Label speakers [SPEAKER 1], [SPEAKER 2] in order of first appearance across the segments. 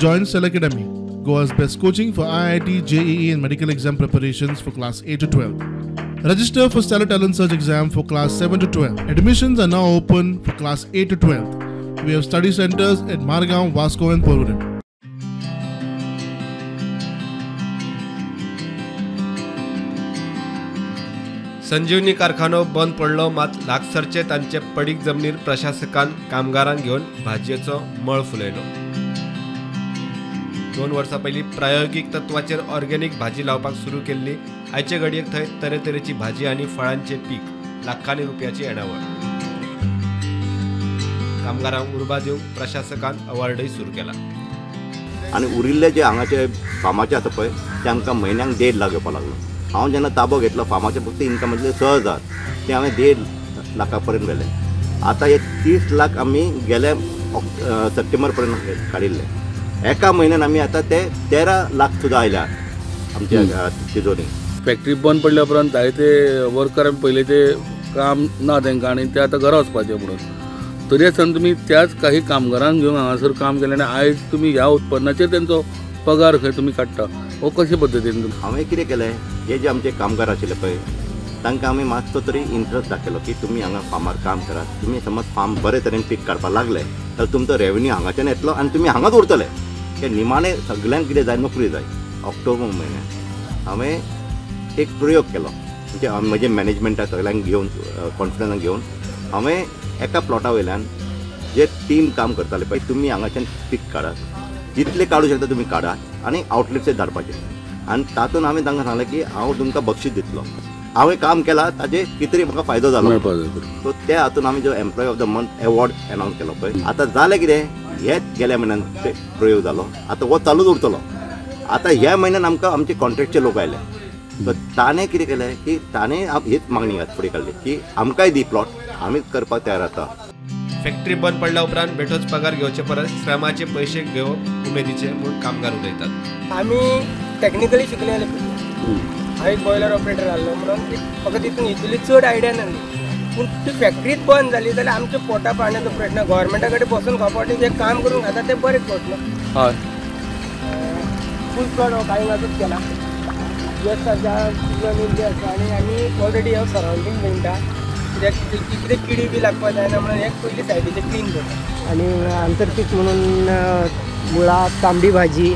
[SPEAKER 1] Join Cell Academy, Goa's best coaching for IIT, JEE and medical exam preparations for class 8 to 12. Register for Stellar Talent Search exam for class 7 to 12. Admissions are now open for class 8 to 12. We have study centers at Margao, Vasco and Porvorim.
[SPEAKER 2] संजीवनी कारखानो बंद पडलो, मात लागसरचे तांचे पडीक जमनीर प्रशासकान कामगारांक घेवन भाजयेचो मळ फुलयलो. 2 वर्सां पयलीं प्रायोगिक तत्वाचेर ऑर्गेनिक भाजी लावपाक सुरू केल्ली आयचे घडयेक थंय तरेतरेची भाजी आनी फळांचे पीक लाखांनी रुपयाची येणावळ. कामगारांक उर्बा दिवंक प्रशासकान अवॉर्डय सुरू केला.
[SPEAKER 3] आनी उरिल्ले जे हांगाचे फामाचे आसा पळय तांकां म्हयन्याक 1.5 लाख येवपाक लागलो. हांव जेन्ना ताबो घेतलो फामाचे फक्त इन्कम म्हणजे 6,000 ते हांवें 1.5 लाखा पर्यंत गेले. आतां हे 30 लाख आमी गेले सप्टेंबर पर्यंत काडिल्ले. एका म्हयन्यान आमी आतां ते 13 लाख सुद्दां आयल्या आमच्या तिजोरी.
[SPEAKER 4] फॅक्टरी बंद पडल्या उपरांत जायते वर्कर पयले ते काम ना तांकां आनी ते आतां घरा वचपाचें म्हणून. तरी आसतना तुमी त्याच काही कामगारांक घेवन हांगासर काम केलें आनी आयज तुमी ह्या उत्पन्नाचेर तेंचो पगार खंय तुमी काडटा हो कशे पद्दतीन?
[SPEAKER 3] हांवें कितें केलें, हे जे आमचे कामगार आशिल्ले पळय तांकां आमी मातसो तरी इंट्रस्ट दाखयलो की तुमी हांगा फार्मार काम करात. तुमी समज फार्म बरे तरेन पीक काडपाक लागले तर तुमचो रेवन्यू हांगाच्यान येतलो आनी तुमी हांगाच उरतले. हे निमाणे सगळ्यांक कितें जाय, नोकरी जाय. ऑक्टोबर म्हयन्यात हांवें एक प्रयोग केलो, म्हणजे म्हजे मॅनेजमेंटाक सगळ्यांक घेवन कॉन्फिडन्सान घेवन हांवें एका प्लॉटा वयल्यान जे टीम काम करताले पळय तुमी हांगाच्यान पीक काडात, जितले काडूं शकता तुमी काडात आनी आउटलेट्सचेर धाडपाचें. आनी तातूंत हांवें तांकां सांगलें की हांव तुमकां बक्षीस दितलो. हांवें काम केलां ताजे कितें तरी म्हाका फायदो जालो. सो त्या हातून आमी जो employee of the month award announce केलो पळय. आतां जालें कितें, हेच गेल्या म्हयन्यान ते प्रयोग जालो. आतां हो चालूच उरतलो. आतां ह्या म्हयन्यान आमकां आमचे कॉन्ट्रॅक्टचे लोक आयले. सो ताणें कितें केलें की ताणें हीच मागणी फुडें काडली की आमकांय दी प्लॉट, आमीच करपाक तयार आसा.
[SPEAKER 2] फॅक्टरी बंद पडल्या उपरांत बेठोच पगार घेवचे परस श्रमाचे पयशे घेवप उमेदीचे म्हूण कामगार उलयतात.
[SPEAKER 5] आमी टॅक्निकली शिकलेले, हांव एक बॉयलर ऑपरेटर आसलो म्हणून म्हाका तितून इतली चड आयडिया नासली. पूण ती फॅक्टरीच बंद जाली जाल्यार आमच्या पोटा पाण्याचो प्रश्न, गव्हर्मेंटा कडेन बसून खावपाटी जे काम करून खाता ते बरें करतलो.
[SPEAKER 4] हय,
[SPEAKER 5] फूल प्लॉट हो काळिंगाचोच केला. ज्या जमीन जे आसा आनी आमी ऑलरेडी ह्यो सरावंडींग मेळटा कितें किडी बी लागपा जायना म्हणून एक पयली सायडीचे क्लीन करता.
[SPEAKER 6] आणि आंतरपीक म्हणून मुळा, तांबडी भाजी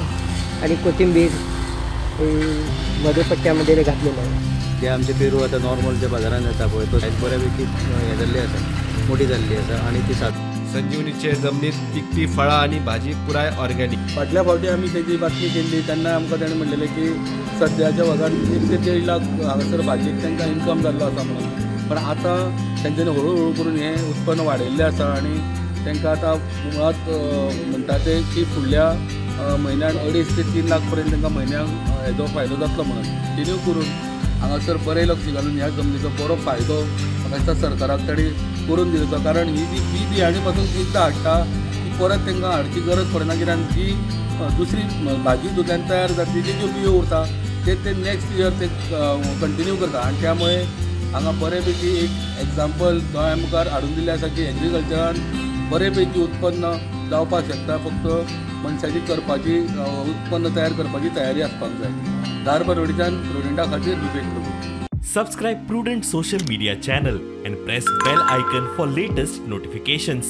[SPEAKER 6] आणि कोथिंबीर मध्य पट्ट्यामध्ये घातलेलं आहे.
[SPEAKER 7] जे आमचे पेरू आता नॉर्मल जे बाजारात जाता पळय तो बऱ्यापैकी हे जाल्ली आसा, मोठी जाल्ली आसा आणि ती
[SPEAKER 2] संजीवनीचे जमनीत पिकती फळां आनी भाजी पुराय ऑर्गेनिक.
[SPEAKER 4] फाटल्या फावटी आमी तेजी बातमी केल्ली तेन्ना आमकां ताणें म्हणलेलें की सद्याच्या वगार 1 ते 1.5 लाख हांगासर भाजयेक तांकां इन्कम जाल्लो आसा म्हणून. पण आतां तेंच्यांनी हळू करून हें उत्पन्न वाडयल्लें आसा आनी तांकां आतां मुळात म्हणटा ते की फुडल्या म्हयन्यान 2.5 ते 3 लाख पर्यंत तांकां म्हयन्याक हेजो फायदो जातलो म्हणून. तिनूय करून हांगासर बरें लक्ष घालून ह्या जमनीचो बरो फायदो म्हाका दिसता सरकाराक ताणी करून दिवचो. कारण ही जी बियाणी पासून एकदां हाडटा ती परत तांकां हाडची गरज पडना, कित्याक जी दुसरी भाजी दुकान तयार जाता तेजे ज्यो बियो उरता ते नेक्स्ट इयर ते कंटिन्यू करता. आनी त्यामुळे हांगा बरेपैकी एक एग्जाम्पल गोंया मुखार हाडून दिल्लें आसा की एग्रीकल्चरान बरेपैकी उत्पन्न जावपाक शकता. फक्त मनशाची करपाची उत्पन्न तयार करपाची तयारी आसपाक जाय. धारबांदोडेच्यान प्रुडंटा खातीर विवेक प्रभू.
[SPEAKER 8] Subscribe Prudent social media channel and press bell icon for latest notifications.